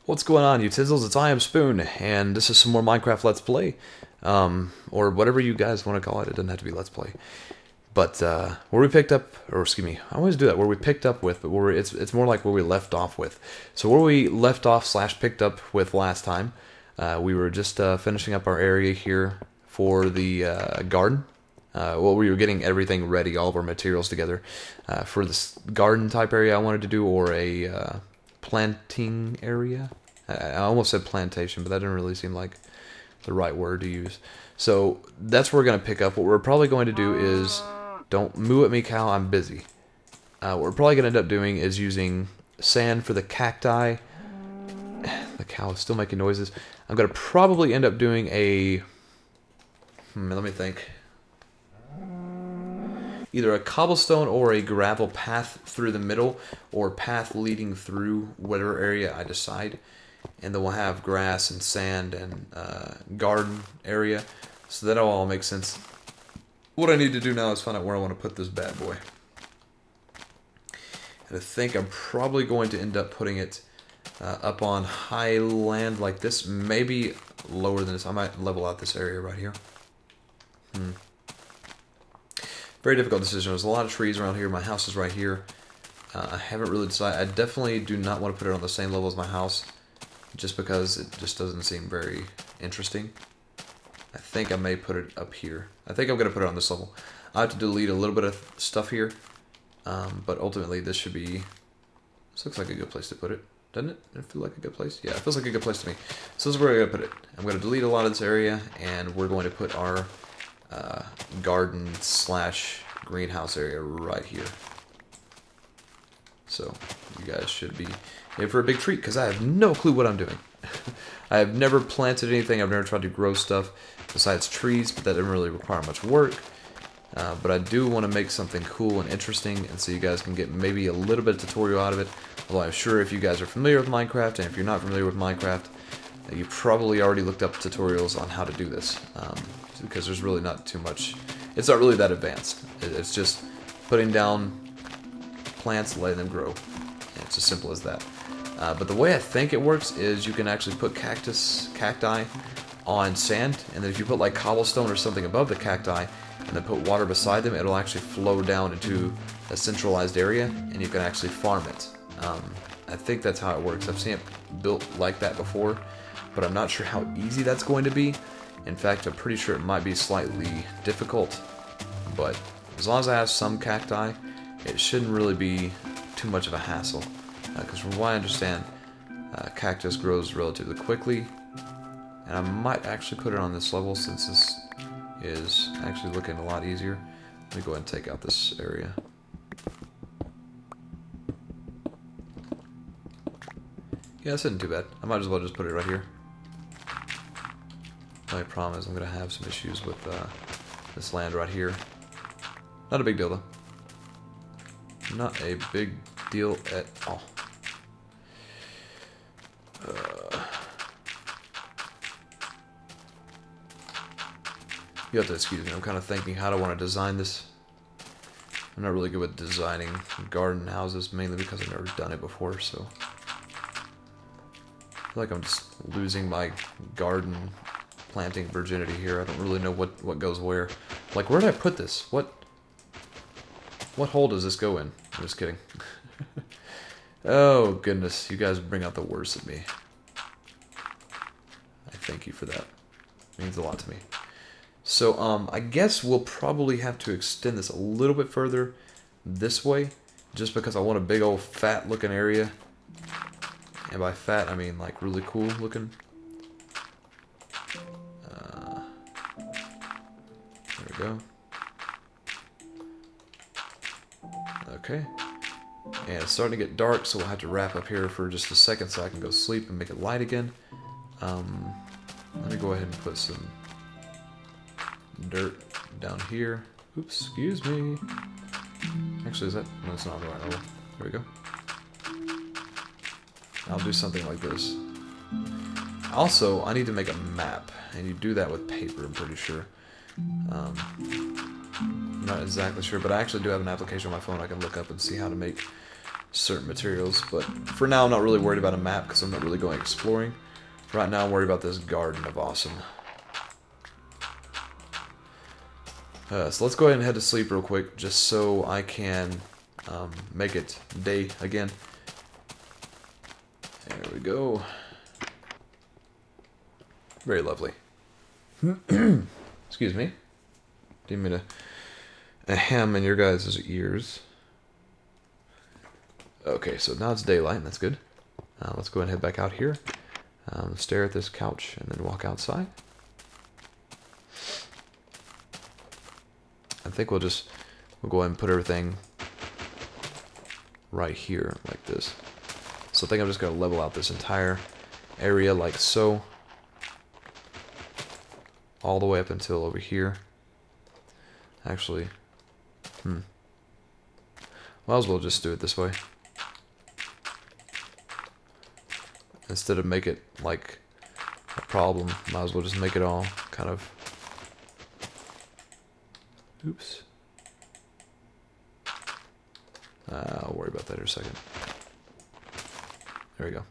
What's going on, you tizzles? It's I Am Spoon, and this is some more Minecraft Let's Play. Or whatever you guys want to call it. It doesn't have to be Let's Play. But, where we picked up, or excuse me, I always do that, where we picked up with, but it's more like where we left off with. So where we left off / picked up with last time, we were just finishing up our area here for the garden. Well, we were getting everything ready, all of our materials together, for this garden type area I wanted to do, or a planting area. I almost said plantation, but that didn't really seem like the right word to use. So that's where we're going to pick up. What we're probably going to do is, don't moo at me, cow, I'm busy. What we're probably going to end up doing is using sand for the cacti. The cow is still making noises. I'm going to probably end up doing a, let me think. Either a cobblestone or a gravel path through the middle, or path leading through whatever area I decide. And then we'll have grass and sand and garden area. So that'll all make sense. What I need to do now is find out where I want to put this bad boy. And I think I'm probably going to end up putting it up on high land like this. Maybe lower than this. I might level out this area right here. Very difficult decision. There's a lot of trees around here. My house is right here. I haven't really decided. I definitely do not want to put it on the same level as my house, just because it just doesn't seem very interesting. I think I may put it up here. I think I'm going to put it on this level. I have to delete a little bit of stuff here, but ultimately this should be... This looks like a good place to put it, doesn't it? Does it feel like a good place? Yeah, it feels like a good place to me. So this is where I'm going to put it. I'm going to delete a lot of this area, and we're going to put our garden / greenhouse area right here. So you guys should be in for a big treat, because I have no clue what I'm doing. I have never planted anything. I've never tried to grow stuff besides trees, but that didn't really require much work. But I do want to make something cool and interesting, and so you guys can get maybe a little bit of tutorial out of it. Although I'm sure if you guys are familiar with Minecraft, and if you're not familiar with Minecraft, you probably already looked up tutorials on how to do this. Because there's really not too much. It's not really that advanced. It's just putting down plants, letting them grow. And it's as simple as that. But the way I think it works is you can actually put cacti on sand, and then if you put like cobblestone or something above the cacti, and then put water beside them, it'll actually flow down into a centralized area, and you can actually farm it. I think that's how it works. I've seen it built like that before, but I'm not sure how easy that's going to be. In fact, I'm pretty sure it might be slightly difficult, but as long as I have some cacti, it shouldn't really be too much of a hassle. Because from what I understand, cactus grows relatively quickly, and I might actually put it on this level since this is actually looking a lot easier. Let me go ahead and take out this area. Yeah, this isn't too bad. I might as well just put it right here. My problem is I'm going to have some issues with this land right here. Not a big deal, though. Not a big deal at all. You have to excuse me. I'm kind of thinking how do I want to design this. I'm not really good with designing garden houses, mainly because I've never done it before, so... I feel like I'm just losing my garden planting virginity here. I don't really know what goes where. Like, where did I put this? What hole does this go in? I'm just kidding. Oh, goodness. You guys bring out the worst of me. I thank you for that. It means a lot to me. So, I guess we'll probably have to extend this a little bit further this way, just because I want a big old fat looking area. And by fat, I mean like really cool looking. There we go. Okay. And it's starting to get dark, so we'll have to wrap up here for just a second so I can go sleep and make it light again. Let me go ahead and put some dirt down here. Oops, excuse me. Actually, is that... No, it's not on the right level. There we go. I'll do something like this. Also, I need to make a map, and you do that with paper, I'm pretty sure. I'm not exactly sure, but I actually do have an application on my phone I can look up and see how to make certain materials. But for now, I'm not really worried about a map because I'm not really going exploring. Right now, I'm worried about this garden of awesome. So let's go ahead and head to sleep real quick, just so I can make it day again. There we go. Very lovely. Excuse me. Didn't mean a ham in your guys' ears. Okay, so now it's daylight, and that's good. Let's go ahead and head back out here. Stare at this couch, and then walk outside. I think we'll go ahead and put everything right here, like this. So I think I'm just going to level out this entire area like so. All the way up until over here. Actually, might as well just do it this way. Instead of make it like a problem, might as well just make it all kind of... Oops. I'll worry about that in a second. There we go.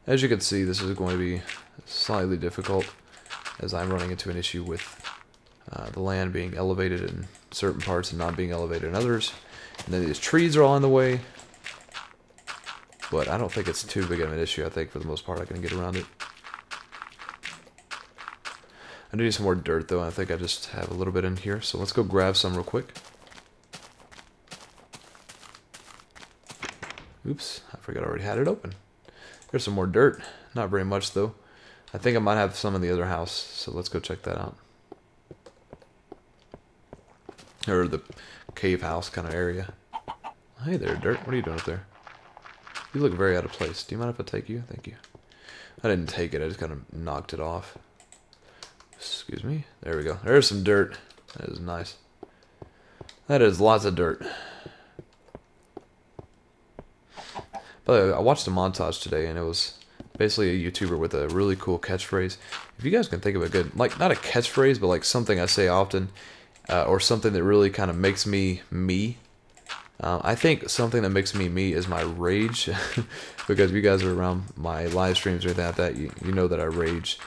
As you can see, this is going to be slightly difficult as I'm running into an issue with the land being elevated in certain parts and not being elevated in others. And then these trees are all in the way. But I don't think it's too big of an issue. I think for the most part I can get around it. I do need some more dirt though. I think I just have a little bit in here. So let's go grab some real quick. Oops, I forgot I already had it open. There's some more dirt. Not very much though. I think I might have some in the other house. So let's go check that out. Or the cave house kind of area. Hey there, dirt. What are you doing up there? You look very out of place. Do you mind if I take you? Thank you. I didn't take it. I just kind of knocked it off. Excuse me. There we go. There's some dirt. That is nice. That is lots of dirt. By the way, I watched a montage today, and it was basically a YouTuber with a really cool catchphrase. If you guys can think of a good, like, not a catchphrase, but like something I say often, or something that really kind of makes me me. I think something that makes me me is my rage, because if you guys are around my live streams or anything like that, you know that I rage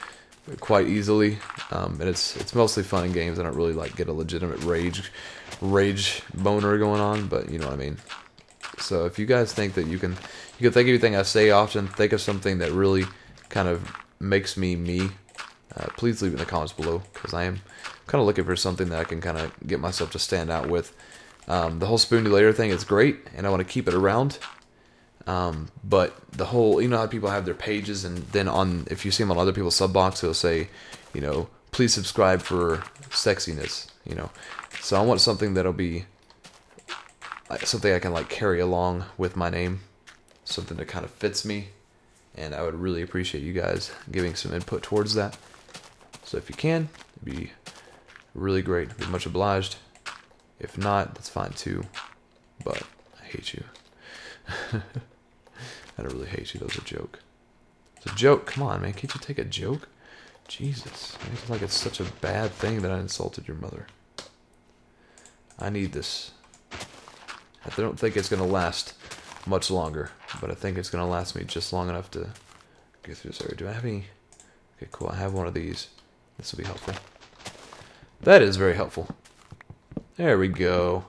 quite easily, and it's mostly fun in games. I don't really like get a legitimate rage boner going on, but you know what I mean. So if you guys think that you can think of anything I say often, think of something that really kind of makes me me, please leave it in the comments below, because I am kind of looking for something that I can kind of get myself to stand out with. The whole spoon layer thing is great, and I want to keep it around. But the whole, you know how people have their pages, and then if you see them on other people's sub box, it'll say, you know, please subscribe for sexiness, you know. So I want something that'll be something I can like carry along with my name, something that kind of fits me, and I would really appreciate you guys giving some input towards that. So if you can, it'd be really great. I'd be much obliged. If not, that's fine too. But I hate you. I don't really hate you. That was a joke. It's a joke. Come on, man. Can't you take a joke? Jesus. I feel like it's such a bad thing that I insulted your mother. I need this. I don't think it's going to last much longer, but I think it's going to last me just long enough to get through this area. Do I have any? Okay, cool. I have one of these. This will be helpful. That is very helpful. There we go.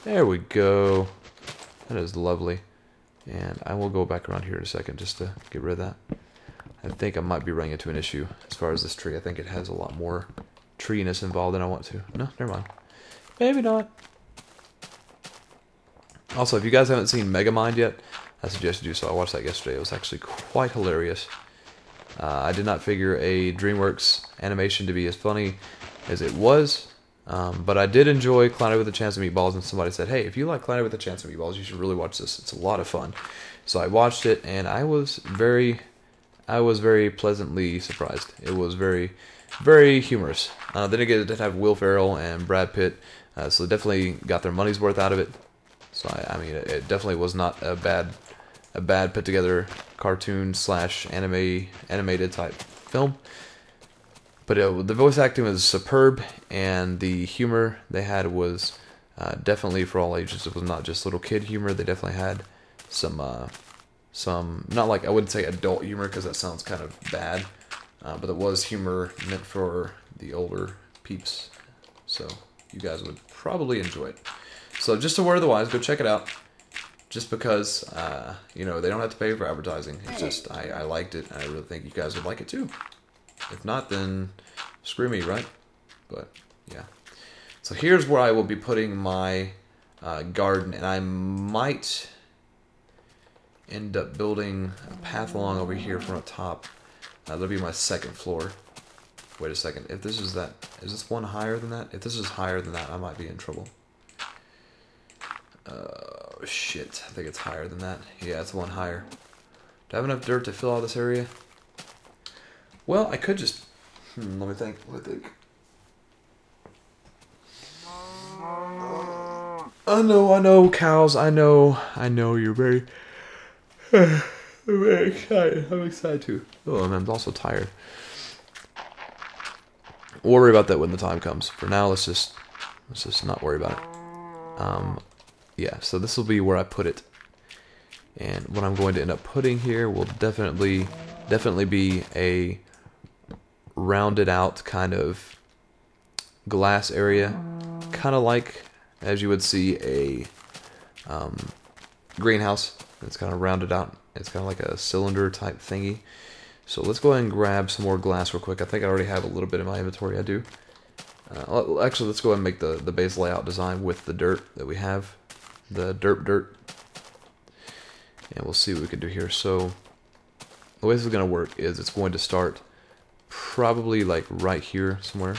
There we go. That is lovely. And I will go back around here in a second just to get rid of that. I think I might be running into an issue as far as this tree. I think it has a lot more treeness involved than I want to. No, never mind. Maybe not. Also, if you guys haven't seen Megamind yet, I suggest you do so. I watched that yesterday. It was actually quite hilarious. I did not figure a DreamWorks animation to be as funny as it was. But I did enjoy Clowned with a Chance of Meatballs, and somebody said, hey, if you like Clowned with a Chance of Meatballs, you should really watch this. It's a lot of fun. So I watched it, and I was very pleasantly surprised. It was very, very humorous. Then again, it did have Will Ferrell and Brad Pitt, so they definitely got their money's worth out of it. So I mean, it definitely was not a bad put together cartoon / animated type film. But the voice acting was superb, and the humor they had was definitely for all ages. It was not just little kid humor. They definitely had some not like, I wouldn't say adult humor because that sounds kind of bad, but it was humor meant for the older peeps. So you guys would probably enjoy it. So just a word of the wise, go check it out. Just because, you know, they don't have to pay for advertising. It's just, I liked it, and I really think you guys would like it too. If not, then screw me, right? But, yeah. So here's where I will be putting my garden, and I might end up building a path along over here from the top. That'll be my second floor. Wait a second. If this is that, is this one higher than that? If this is higher than that, I might be in trouble. Shit. I think it's higher than that. Yeah, it's one higher. Do I have enough dirt to fill out this area? Well, I could just... let me think. I know, cows. I know, you're very... I'm very excited. I'm excited too. Oh, and I'm also tired. We'll worry about that when the time comes. For now, let's just not worry about it. Yeah, so this will be where I put it. And what I'm going to end up putting here will definitely be a rounded out kind of glass area, kind of like as you would see a greenhouse. It's kind of rounded out. It's kind of like a cylinder type thingy. So let's go ahead and grab some more glass real quick. I think I already have a little bit in my inventory. I do. Actually, let's go ahead and make the base layout design with the dirt that we have. The dirt. And we'll see what we can do here. So the way this is going to work is it's going to start probably like right here somewhere.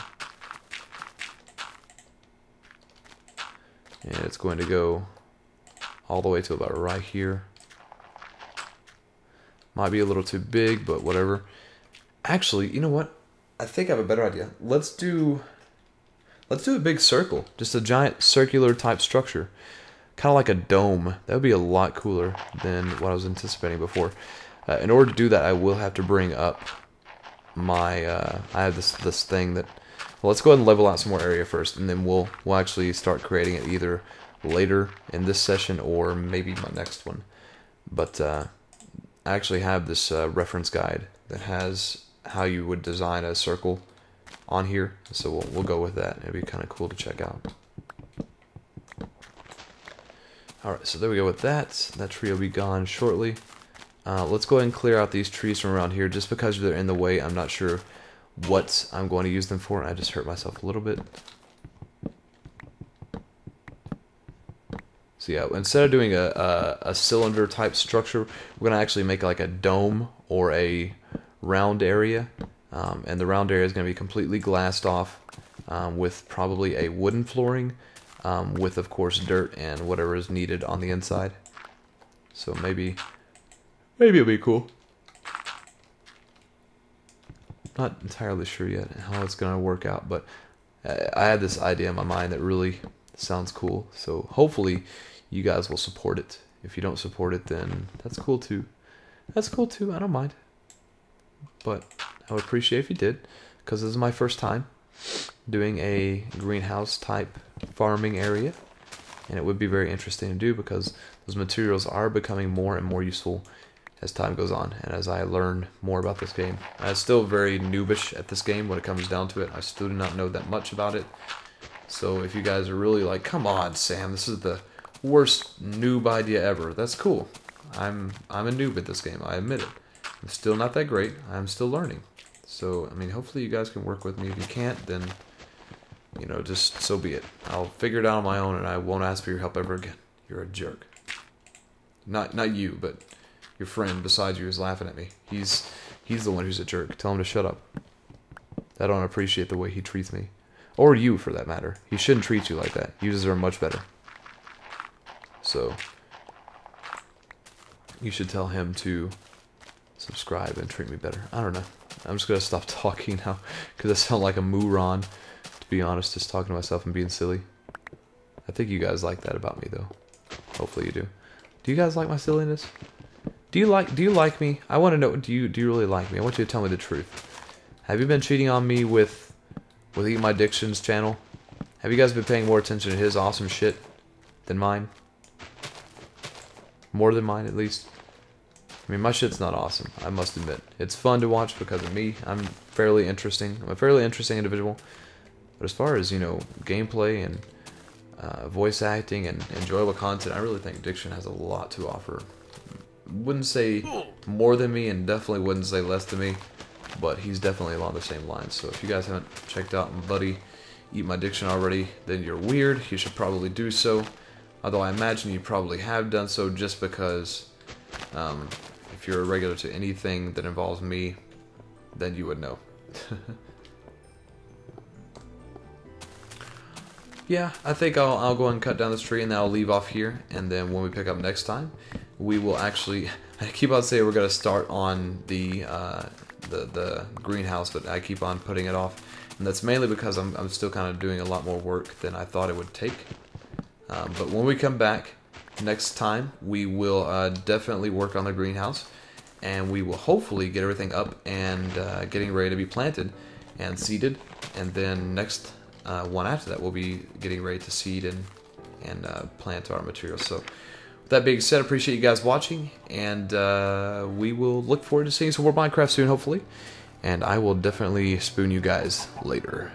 And it's going to go all the way to about right here. Might be a little too big, but whatever. Actually, you know what? I think I have a better idea. Let's do a big circle. Just a giant circular type structure. Kind of like a dome. That would be a lot cooler than what I was anticipating before. In order to do that, I will have to bring up my... I have this thing that... Well, let's go ahead and level out some more area first, and then we'll actually start creating it either later in this session or maybe my next one. But I actually have this reference guide that has how you would design a circle on here, so we'll go with that. It'd be kind of cool to check out. Alright, so there we go with that. That tree will be gone shortly. Let's go ahead and clear out these trees from around here. Just because they're in the way, I'm not sure what I'm going to use them for. I just hurt myself a little bit. So yeah, instead of doing a cylinder type structure, we're going to actually make like a dome or a round area. And the round area is going to be completely glassed off with probably a wooden flooring. With, of course, dirt and whatever is needed on the inside. So maybe it'll be cool. Not entirely sure yet how it's going to work out, but I had this idea in my mind that really sounds cool. So hopefully you guys will support it. If you don't support it, then that's cool too. That's cool too. I don't mind. But I would appreciate if you did, because this is my first time doing a greenhouse type farming area, and it would be very interesting to do because those materials are becoming more and more useful as time goes on and as I learn more about this game. I'm still very noobish at this game when it comes down to it. I still do not know that much about it. So if you guys are really like, come on Sam, this is the worst noob idea ever, that's cool. I'm a noob at this game, I admit it. I'm still not that great, I'm still learning. So, I mean, hopefully you guys can work with me. If you can't, then, you know, just so be it. I'll figure it out on my own, and I won't ask for your help ever again. You're a jerk. Not you, but your friend beside you is laughing at me. He's the one who's a jerk. Tell him to shut up. I don't appreciate the way he treats me. Or you, for that matter. He shouldn't treat you like that. You deserve much better. So, you should tell him to subscribe and treat me better. I don't know. I'm just going to stop talking now because I sound like a moron, to be honest, just talking to myself and being silly. I think you guys like that about me, though. Hopefully you do. Do you guys like my silliness? Do you like me? I want to know, do you really like me? I want you to tell me the truth. Have you been cheating on me with Eat My Diction's channel? Have you guys been paying more attention to his awesome shit than mine? More than mine, at least. I mean, my shit's not awesome, I must admit. It's fun to watch because of me. I'm fairly interesting. I'm a fairly interesting individual. But as far as, you know, gameplay and voice acting and enjoyable content, I really think Diction has a lot to offer. Wouldn't say more than me and definitely wouldn't say less than me, but he's definitely along the same lines. So if you guys haven't checked out my buddy Eat My Diction already, then you're weird. You should probably do so. Although I imagine you probably have done so just because if you're a regular to anything that involves me, then you would know. Yeah, I think I'll go ahead and cut down this tree and then I'll leave off here. And then when we pick up next time, we will actually... I keep on saying we're going to start on the greenhouse, but I keep on putting it off. And that's mainly because I'm still kind of doing a lot more work than I thought it would take. But when we come back next time, we will definitely work on the greenhouse. And we will hopefully get everything up and getting ready to be planted and seeded. And then next... one after that, we'll be getting ready to seed and plant our materials. So, with that being said, appreciate you guys watching, and we will look forward to seeing some more Minecraft soon, hopefully. And I will definitely spoon you guys later.